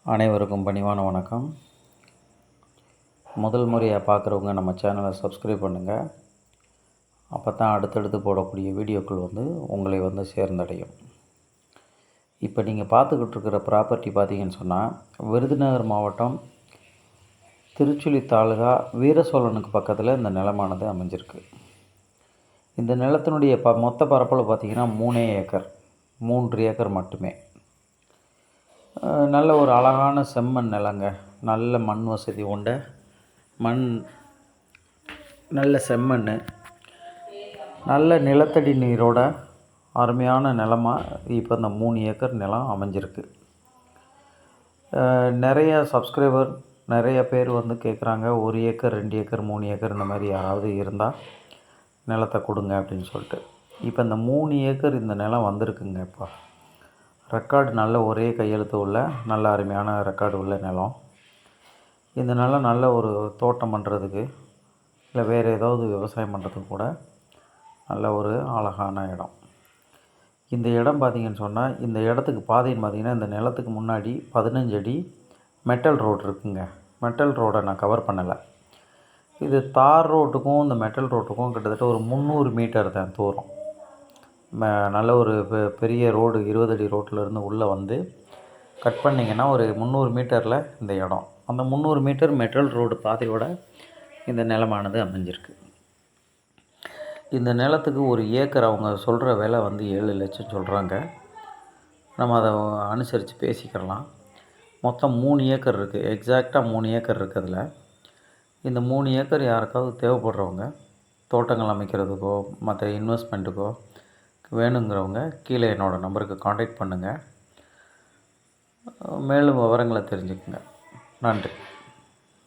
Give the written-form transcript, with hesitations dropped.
அனைவருக்கும் பணிவான வணக்கம். முதல் முறையாக பார்க்குறவங்க நம்ம சேனலை சப்ஸ்கிரைப் பண்ணுங்கள். அப்போ தான் அடுத்தடுத்து போடக்கூடிய வீடியோக்கள் உங்களை சேர்ந்தடையும். இப்போ நீங்கள் பார்த்துக்கிட்டு இருக்கிற ப்ராப்பர்ட்டி பார்த்தீங்கன்னு சொன்னால், விருதுநகர் மாவட்டம் திருச்சுழி தாலுகா வீரசோழனுக்கு பக்கத்தில் இந்த நிலமானது அமைஞ்சிருக்கு. இந்த நிலத்தினுடைய மொத்த பரப்பளவு பார்த்திங்கன்னா 3 ஏக்கர், 3 ஏக்கர் மட்டுமே. நல்ல ஒரு அழகான செம்மண் நிலங்க. நல்ல மண் வசதி கொண்ட நல்ல செம்மண், நல்ல நிலத்தடி நீரோட அருமையான நிலமாக இப்போ இந்த 3 ஏக்கர் நிலம் அமைஞ்சிருக்கு. நிறைய சப்ஸ்கிரைபர் நிறைய பேர் கேட்குறாங்க, 1 ஏக்கர் 2 ஏக்கர் 3 ஏக்கர் இந்த மாதிரி யாராவது இருந்தால் நிலத்தை கொடுங்க அப்படின்னு சொல்லிட்டு. இப்போ இந்த 3 ஏக்கர் இந்த நிலம் வந்திருக்குங்க. இப்போ ரெக்கார்டு நல்ல ஒரே கையெழுத்து உள்ள நல்ல அருமையான ரெக்கார்டு உள்ள நிலம். இந்த நிலம் நல்ல ஒரு தோட்டம் பண்ணுறதுக்கு இல்லை வேறு ஏதாவது விவசாயம் பண்ணுறதுக்கு கூட நல்ல ஒரு அழகான இடம். இந்த இடம் பார்த்திங்கன்னு சொன்னால், இந்த இடத்துக்கு பாதைன்னு பார்த்திங்கன்னா, இந்த நிலத்துக்கு முன்னாடி 15 அடி மெட்டல் ரோடு இருக்குங்க. மெட்டல் ரோடை நான் கவர் பண்ணலை. இது தார் ரோட்டுக்கும் இந்த மெட்டல் ரோட்டுக்கும் கிட்டத்தட்ட ஒரு 300 மீட்டர் தான் தூரம். நல்ல ஒரு பெரிய ரோடு 20 அடி ரோட்டிலேருந்து உள்ளே கட் பண்ணிங்கன்னா ஒரு 300 மீட்டரில் இந்த இடம். அந்த 300 மீட்டர் மெட்டல் ரோடு பாதையோட இந்த நிலமானது அமைஞ்சிருக்கு. இந்த நிலத்துக்கு ஒரு ஏக்கர் அவங்க சொல்கிற விலை 7 லட்சம் சொல்கிறாங்க. நம்ம அதை அனுசரித்து பேசிக்கிறலாம். மொத்தம் 3 ஏக்கர் இருக்குது. எக்ஸாக்டாக 3 ஏக்கர் இருக்குது. அதில் இந்த 3 ஏக்கர் யாருக்காவது தேவைப்படுறவங்க தோட்டங்கள் அமைக்கிறதுக்கோ மற்ற இன்வெஸ்ட்மெண்ட்டுக்கோ வேணுங்கிறவங்க கீழே என்னோடய நம்பருக்கு காண்டாக்ட் பண்ணுங்கள். மேலும் விவரங்களை தெரிஞ்சுக்குங்க. நன்றி.